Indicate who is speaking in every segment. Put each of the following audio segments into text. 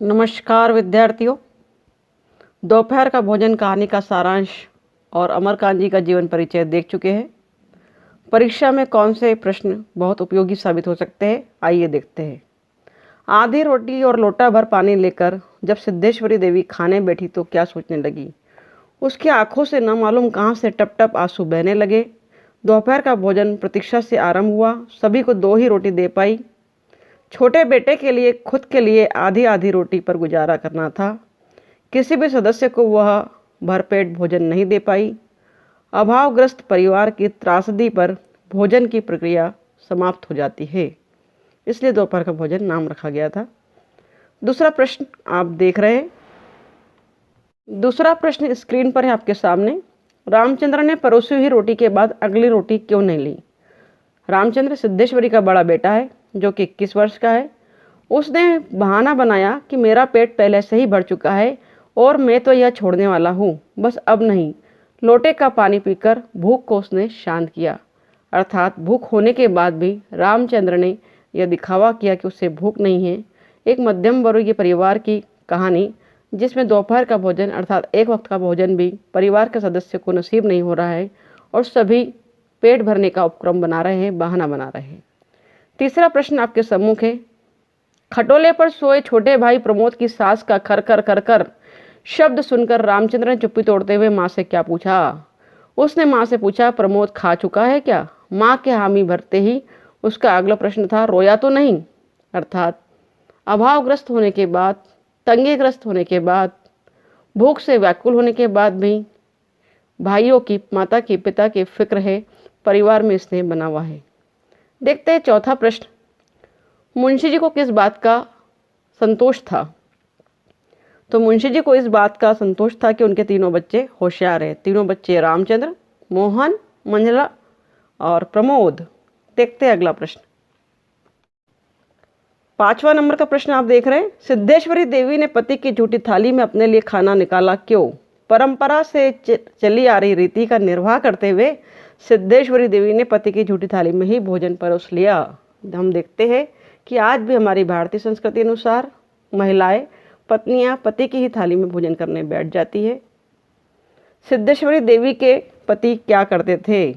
Speaker 1: नमस्कार विद्यार्थियों। दोपहर का भोजन कहानी का सारांश और अमरकांत जी का जीवन परिचय देख चुके हैं। परीक्षा में कौन से प्रश्न बहुत उपयोगी साबित हो सकते हैं, आइए देखते हैं। आधी रोटी और लोटा भर पानी लेकर जब सिद्धेश्वरी देवी खाने बैठी तो क्या सोचने लगी। उसकी आंखों से न मालूम कहाँ से टप टप आंसू बहने लगे। दोपहर का भोजन प्रतीक्षा से आरंभ हुआ। सभी को 2 ही रोटी दे पाई। छोटे बेटे के लिए खुद के लिए आधी आधी रोटी पर गुजारा करना था। किसी भी सदस्य को वह भरपेट भोजन नहीं दे पाई। अभावग्रस्त परिवार की त्रासदी पर भोजन की प्रक्रिया समाप्त हो जाती है, इसलिए दोपहर का भोजन नाम रखा गया था। दूसरा प्रश्न आप देख रहे हैं। दूसरा प्रश्न स्क्रीन पर है आपके सामने। रामचंद्र ने परोसी हुई रोटी के बाद अगली रोटी क्यों नहीं ली। रामचंद्र सिद्धेश्वरी का बड़ा बेटा है जो कि 21 वर्ष का है। उसने बहाना बनाया कि मेरा पेट पहले से ही भर चुका है और मैं तो यह छोड़ने वाला हूँ, बस अब नहीं। लोटे का पानी पीकर भूख को उसने शांत किया। अर्थात भूख होने के बाद भी रामचंद्र ने यह दिखावा किया कि उसे भूख नहीं है। एक मध्यम वर्गीय परिवार की कहानी जिसमें दोपहर का भोजन अर्थात एक वक्त का भोजन भी परिवार के सदस्य को नसीब नहीं हो रहा है और सभी पेट भरने का उपक्रम बना रहे हैं, बहाना बना रहे हैं। तीसरा प्रश्न आपके सम्मुख है। खटोले पर सोए छोटे भाई प्रमोद की सास का खर खर खर खर शब्द सुनकर रामचंद्र ने चुप्पी तोड़ते हुए माँ से क्या पूछा। उसने माँ से पूछा, प्रमोद खा चुका है क्या। माँ के हामी भरते ही उसका अगला प्रश्न था, रोया तो नहीं। अर्थात अभावग्रस्त होने के बाद, तंगीग्रस्त होने के बाद, भूख से व्याकुल होने के बाद भी भाइयों की, माता की, पिता की फिक्र है, परिवार में स्नेह बना हुआ है। देखते हैं चौथा प्रश्न। मुंशी जी को किस बात का संतोष था। तो मुंशी जी को इस बात का संतोष था कि उनके तीनों बच्चे होशियार हैं। तीनों बच्चे रामचंद्र, मोहन, मंझला और प्रमोद। देखते हैं अगला प्रश्न। 5वां नंबर का प्रश्न आप देख रहे हैं। सिद्धेश्वरी देवी ने पति की झूठी थाली में अपने लिए खाना निकाला क्यों। परंपरा से चली आ रही रीति का निर्वाह करते हुए सिद्धेश्वरी देवी ने पति की झूठी थाली में ही भोजन परोस लिया। हम देखते हैं कि आज भी हमारी भारतीय संस्कृति अनुसार महिलाएं, पत्नियां पति की ही थाली में भोजन करने बैठ जाती है। सिद्धेश्वरी देवी के पति क्या करते थे,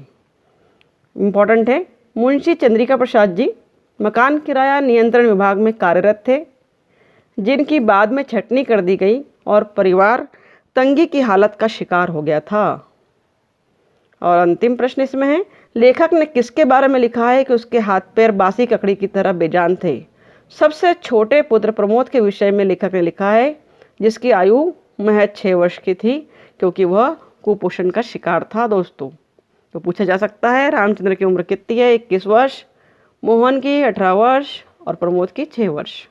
Speaker 1: इम्पोर्टेंट है। मुंशी चंद्रिका प्रसाद जी मकान किराया नियंत्रण विभाग में कार्यरत थे, जिनकी बाद में छटनी कर दी गई और परिवार तंगी की हालत का शिकार हो गया था। और अंतिम प्रश्न इसमें है, लेखक ने किसके बारे में लिखा है कि उसके हाथ पैर बासी ककड़ी की तरह बेजान थे। सबसे छोटे पुत्र प्रमोद के विषय में लेखक ने लिखा है, जिसकी आयु महज 6 वर्ष की थी, क्योंकि वह कुपोषण का शिकार था। दोस्तों, तो पूछा जा सकता है रामचंद्र की उम्र कितनी है, 21 वर्ष, मोहन की 18 वर्ष और प्रमोद की 6 वर्ष।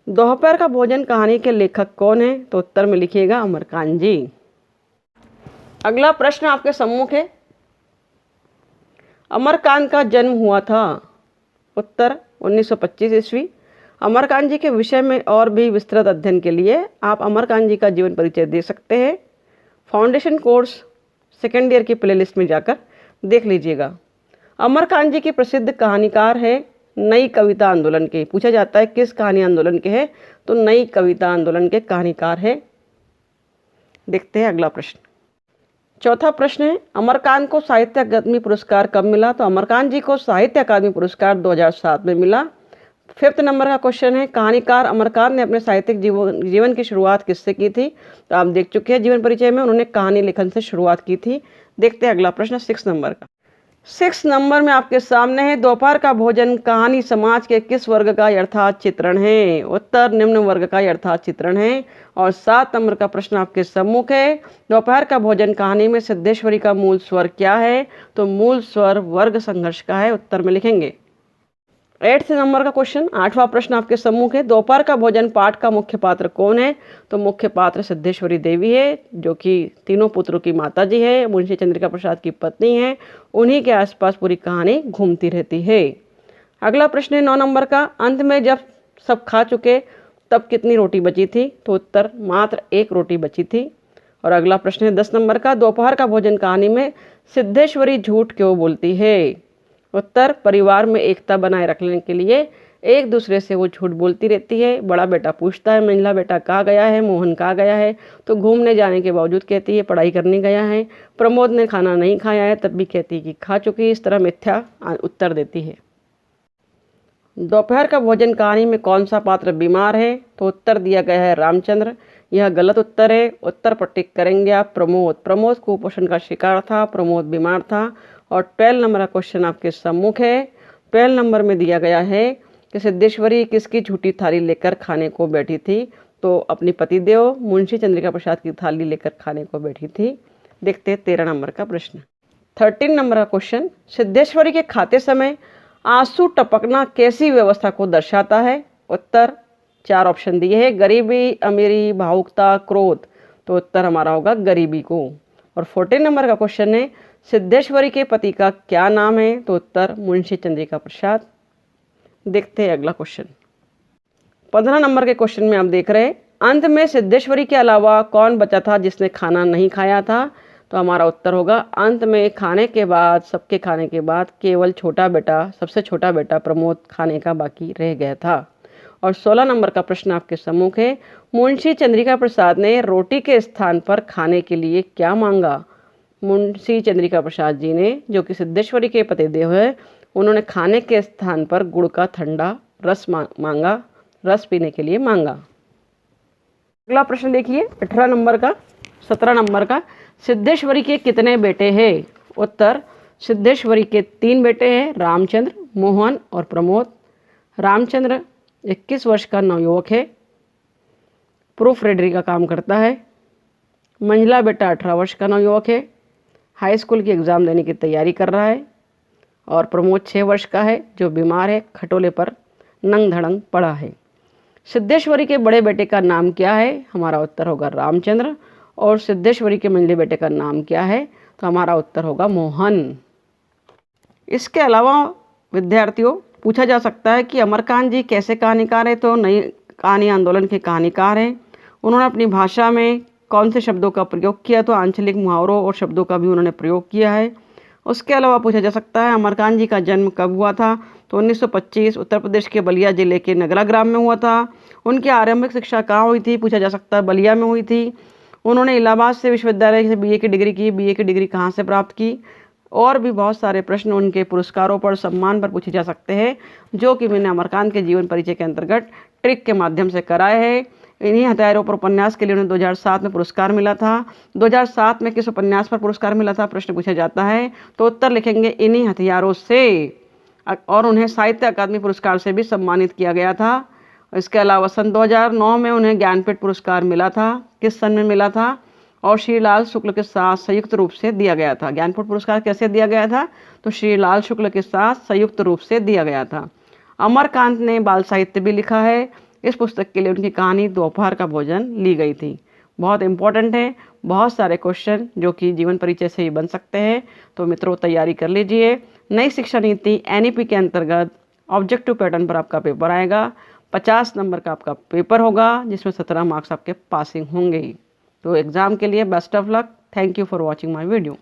Speaker 1: दोपहर का भोजन कहानी के लेखक कौन है, तो उत्तर में लिखिएगा अमरकांत जी। अगला प्रश्न आपके सम्मुख है। अमरकांत का जन्म हुआ था। उत्तर 1925 ईस्वी। अमरकांत जी के विषय में और भी विस्तृत अध्ययन के लिए आप अमरकांत जी का जीवन परिचय दे सकते हैं। फाउंडेशन कोर्स सेकेंड ईयर की प्लेलिस्ट में जाकर देख लीजिएगा। अमरकांत जी की प्रसिद्ध कहानीकार है नई कविता आंदोलन के। पूछा जाता है किस कहानी आंदोलन के हैं, तो नई कविता आंदोलन के कहानीकार है। देखते हैं अगला प्रश्न। चौथा प्रश्न है, अमरकांत को साहित्य अकादमी पुरस्कार कब मिला। तो अमरकांत जी को साहित्य अकादमी पुरस्कार 2007 में मिला। 5th नंबर का क्वेश्चन है, कहानीकार अमरकांत ने अपने साहित्यिक जीवन की शुरुआत किससे की थी। तो आप देख चुके हैं जीवन परिचय में, उन्होंने कहानी लेखन से शुरुआत की थी। देखते हैं अगला प्रश्न 6 नंबर का। 6 नंबर में आपके सामने है, दोपहर का भोजन कहानी समाज के किस वर्ग का यथार्थ चित्रण है। उत्तर निम्न वर्ग का यथार्थ चित्रण है। और 7 नंबर का प्रश्न आपके सम्मुख है, दोपहर का भोजन कहानी में सिद्धेश्वरी का मूल स्वर क्या है। तो मूल स्वर वर्ग संघर्ष का है। उत्तर में लिखेंगे। 8th नंबर का क्वेश्चन, 8वां प्रश्न आपके सम्मुख है, दोपहर का भोजन पाठ का मुख्य पात्र कौन है। तो मुख्य पात्र सिद्धेश्वरी देवी है, जो कि तीनों पुत्रों की माता जी है, मुंशी चंद्रिका प्रसाद की पत्नी है। उन्हीं के आसपास पूरी कहानी घूमती रहती है। अगला प्रश्न है 9 नंबर का, अंत में जब सब खा चुके तब कितनी रोटी बची थी। तो उत्तर मात्र 1 रोटी बची थी। और अगला प्रश्न है 10 नंबर का, दोपहर का भोजन कहानी में सिद्धेश्वरी झूठ क्यों बोलती है। उत्तर परिवार में एकता बनाए रखने के लिए एक दूसरे से वो झूठ बोलती रहती है। बड़ा बेटा पूछता है मंझला बेटा कहाँ गया है, मोहन कहाँ गया है, तो घूमने जाने के बावजूद कहती है पढ़ाई करने गया है। प्रमोद ने खाना नहीं खाया है, तब भी कहती है कि खा चुकी। इस तरह मिथ्या उत्तर देती है। दोपहर का भोजन कहानी में कौन सा पात्र बीमार है, तो उत्तर दिया गया है रामचंद्र। यह गलत उत्तर है। उत्तर पर टिक करेंगे आप। प्रमोद, प्रमोद कुपोषण का शिकार था, प्रमोद बीमार था। और 12 नंबर का क्वेश्चन आपके सम्मुख है। 12 नंबर में दिया गया है कि सिद्धेश्वरी किसकी झूठी थाली लेकर खाने को बैठी थी, तो अपनी पतिदेव मुंशी चंद्रिका प्रसाद की थाली लेकर खाने को बैठी थी। देखते हैं 13 नंबर का प्रश्न। 13 नंबर का क्वेश्चन, सिद्धेश्वरी के खाते समय आंसू टपकना कैसी व्यवस्था को दर्शाता है। उत्तर 4 ऑप्शन दिए हैं, गरीबी, अमीरी, भावुकता, क्रोध। तो उत्तर हमारा होगा गरीबी को। और 14 नंबर का क्वेश्चन है, सिद्धेश्वरी के पति का क्या नाम है, तो उत्तर मुंशी चंद्रिका प्रसाद। देखते हैं अगला क्वेश्चन। 15 नंबर के क्वेश्चन में आप देख रहे हैं, अंत में सिद्धेश्वरी के अलावा कौन बचा था जिसने खाना नहीं खाया था, तो हमारा उत्तर होगा अंत में खाने के बाद, सबके खाने के बाद केवल छोटा बेटा, सबसे छोटा बेटा प्रमोद खाने का बाकी रह गया था। और 16 नंबर का प्रश्न आपके सम्मुख है, मुंशी चंद्रिका प्रसाद ने रोटी के स्थान पर खाने के लिए क्या मांगा। मुंशी चंद्रिका प्रसाद जी ने, जो कि सिद्धेश्वरी के पतिदेव है, उन्होंने खाने के स्थान पर गुड़ का ठंडा रस मांगा, रस पीने के लिए मांगा। अगला प्रश्न देखिए 18 नंबर का। 17 नंबर का, सिद्धेश्वरी के कितने बेटे हैं। उत्तर, सिद्धेश्वरी के 3 बेटे हैं, रामचंद्र, मोहन और प्रमोद। रामचंद्र 21 वर्ष का नवयुवक है, प्रूफ रीडर का काम करता है। मंझला बेटा 18 वर्ष का नवयुवक है, हाई स्कूल की एग्ज़ाम देने की तैयारी कर रहा है। और प्रमोद 6 वर्ष का है, जो बीमार है, खटोले पर नंग धड़ंग पड़ा है। सिद्धेश्वरी के बड़े बेटे का नाम क्या है, हमारा उत्तर होगा रामचंद्र। और सिद्धेश्वरी के मंझले बेटे का नाम क्या है, तो हमारा उत्तर होगा मोहन। इसके अलावा विद्यार्थियों पूछा जा सकता है कि अमरकांत जी कैसे कहानीकार है, तो नई कहानी आंदोलन के कहानीकार हैं। उन्होंने अपनी भाषा में कौन से शब्दों का प्रयोग किया, तो आंचलिक मुहावरों और शब्दों का भी उन्होंने प्रयोग किया है। उसके अलावा पूछा जा सकता है अमरकांत जी का जन्म कब हुआ था, तो 1925 उत्तर प्रदेश के बलिया जिले के नगरा ग्राम में हुआ था। उनकी आरंभिक शिक्षा कहाँ हुई थी, पूछा जा सकता है बलिया में हुई थी। उन्होंने इलाहाबाद से विश्वविद्यालय से बीए की डिग्री की। बीए की डिग्री कहाँ से प्राप्त की। और भी बहुत सारे प्रश्न उनके पुरस्कारों पर, सम्मान पर पूछे जा सकते हैं, जो कि मैंने अमरकांत के जीवन परिचय के अंतर्गत ट्रिक के माध्यम से कराए हैं। इन्हीं हथियारों पर उपन्यास के लिए उन्हें 2007 में पुरस्कार मिला था। 2007 में किस उपन्यास पर पुरस्कार मिला था, प्रश्न पूछा जाता है, तो उत्तर लिखेंगे इन्हीं हथियारों से। और उन्हें साहित्य अकादमी पुरस्कार से भी सम्मानित किया गया था। इसके अलावा सन 2009 में उन्हें ज्ञानपीठ पुरस्कार मिला था। किस सन में मिला था, और श्रीलाल शुक्ल के साथ संयुक्त रूप से दिया गया था। ज्ञानपीठ पुरस्कार कैसे दिया गया था, तो श्रीलाल शुक्ल के साथ संयुक्त रूप से दिया गया था। अमरकांत ने बाल साहित्य भी लिखा है। इस पुस्तक के लिए उनकी कहानी दोपहर का भोजन ली गई थी। बहुत इंपॉर्टेंट है, बहुत सारे क्वेश्चन जो कि जीवन परिचय से ही बन सकते हैं। तो मित्रों तैयारी कर लीजिए। नई शिक्षा नीति NEP के अंतर्गत ऑब्जेक्टिव पैटर्न पर आपका पेपर आएगा। 50 नंबर का आपका पेपर होगा, जिसमें 17 मार्क्स आपके पासिंग होंगे ही। तो एग्ज़ाम के लिए best of luck. Thank you for watching my video.